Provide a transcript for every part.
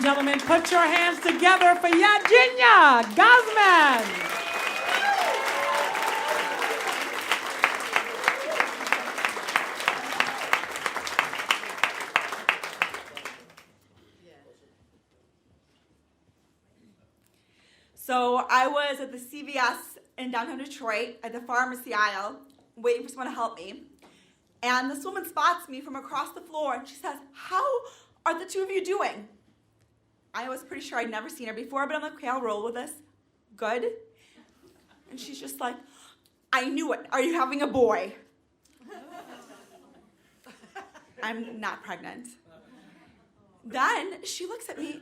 gentlemen, put your hands together for Yevgeniya Gazman. So I was at the CVS in downtown Detroit at the pharmacy aisle, waiting for someone to help me. And this woman spots me from across the floor and she says, "How are the two of you doing?" I was pretty sure I'd never seen her before, but I'm like, okay, I'll roll with this. Good. And she's just like, "I knew it. Are you having a boy?" I'm not pregnant. Then she looks at me,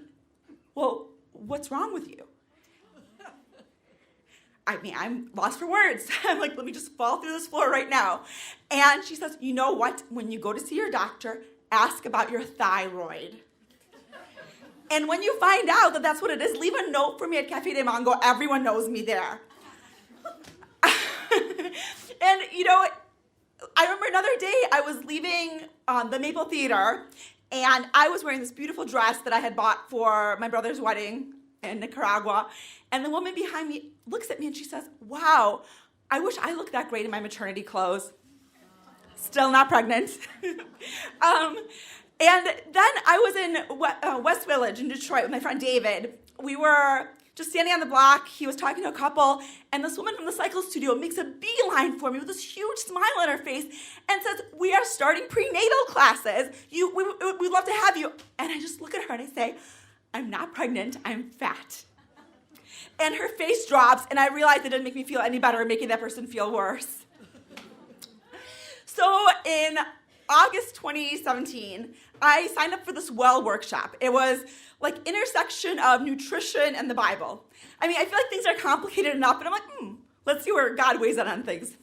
"Well, what's wrong with you?" I mean, I'm lost for words. I'm like, let me just fall through this floor right now. And she says, "You know what? When you go to see your doctor, ask about your thyroid. And when you find out that that's what it is, leave a note for me at Cafe de Mango. Everyone knows me there." And, I remember another day I was leaving the Maple Theater, and I was wearing this beautiful dress that I had bought for my brother's wedding in Nicaragua. And the woman behind me looks at me and she says, "Wow, I wish I looked that great in my maternity clothes." Still not pregnant. And then I was in West Village in Detroit with my friend David. We were just standing on the block. He was talking to a couple, and this woman from the cycle studio makes a beeline for me with this huge smile on her face and says, "We are starting prenatal classes. We'd love to have you." And I just look at her and I say, "I'm not pregnant, I'm fat." And her face drops, and I realize it didn't make me feel any better, making that person feel worse. So in August 2017, I signed up for this well workshop. It was like intersection of nutrition and the Bible. I mean, I feel like things are complicated enough, but I'm like, let's see where God weighs in on things.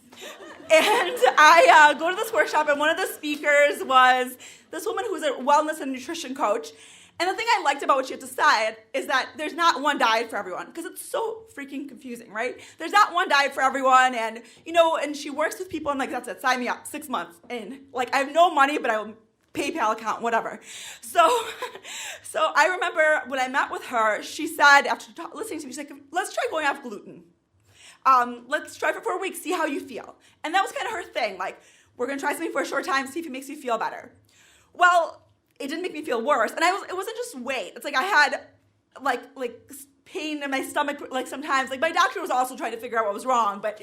And I go to this workshop, and one of the speakers was this woman who was a wellness and nutrition coach. And the thing I liked about what she had to say is that there's not one diet for everyone, because it's so freaking confusing, right? There's not one diet for everyone, and and she works with people. I'm like, that's it, sign me up, 6 months, and like I have no money, but I will PayPal account, whatever. So I remember when I met with her, she said after listening to me, she's like, "Let's try going off gluten. Let's try for 4 weeks, see how you feel." And that was kind of her thing, like, we're gonna try something for a short time, see if it makes you feel better. Well, it didn't make me feel worse, and it wasn't just weight. It's like I had like pain in my stomach, like sometimes. Like my doctor was also trying to figure out what was wrong. But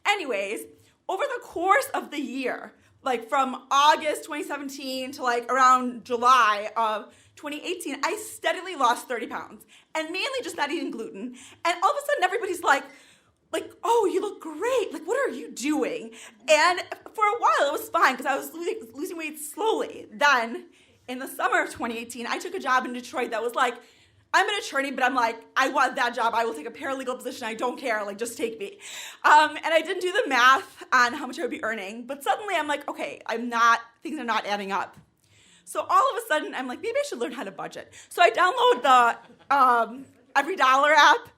anyways, over the course of the year, like from August 2017 to like around July of 2018, I steadily lost 30 pounds, and mainly just not eating gluten. And all of a sudden, everybody's like, "Oh, you look great. Like, what are you doing?" And for a while, it was fine because I was losing weight slowly. Then in the summer of 2018, I took a job in Detroit that was like, I'm an attorney, but I'm like, I want that job. I will take a paralegal position. I don't care. Like, just take me. And I didn't do the math on how much I would be earning. But suddenly I'm like, okay, things are not adding up. So all of a sudden, I'm like, maybe I should learn how to budget. So I download the Every Dollar app,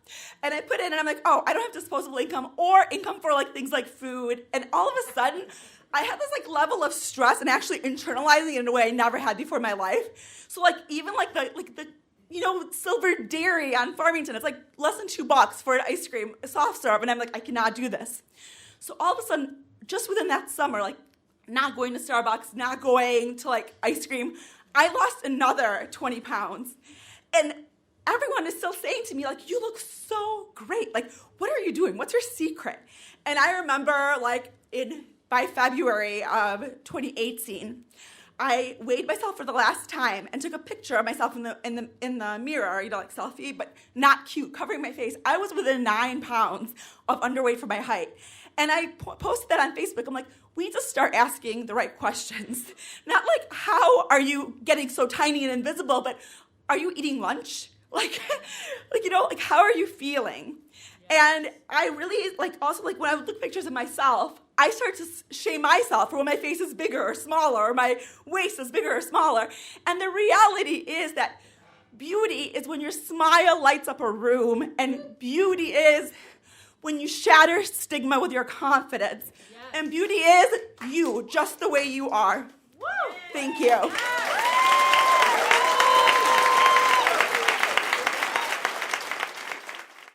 and I put in, and I'm like, oh, I don't have disposable income or income for like things like food. And all of a sudden, I had this like level of stress and actually internalizing it in a way I never had before in my life. So like even like the Silver Dairy on Farmington, it's like less than $2 for an ice cream, a soft serve, and I'm like, I cannot do this. So all of a sudden, just within that summer, like not going to Starbucks, not going to like ice cream, I lost another 20 pounds. And everyone is still saying to me, like, "You look so great. Like, what are you doing? What's your secret?" And I remember like by February of 2018, I weighed myself for the last time and took a picture of myself in the mirror, like selfie, but not cute, covering my face. I was within 9 pounds of underweight for my height. And I posted that on Facebook. I'm like, we need to start asking the right questions. Not like, how are you getting so tiny and invisible, but are you eating lunch? Like how are you feeling? And I really, also when I would look at pictures of myself, I start to shame myself for when my face is bigger or smaller, or my waist is bigger or smaller. And the reality is that beauty is when your smile lights up a room, and beauty is when you shatter stigma with your confidence. Yes. And beauty is you, just the way you are. Woo! Thank you.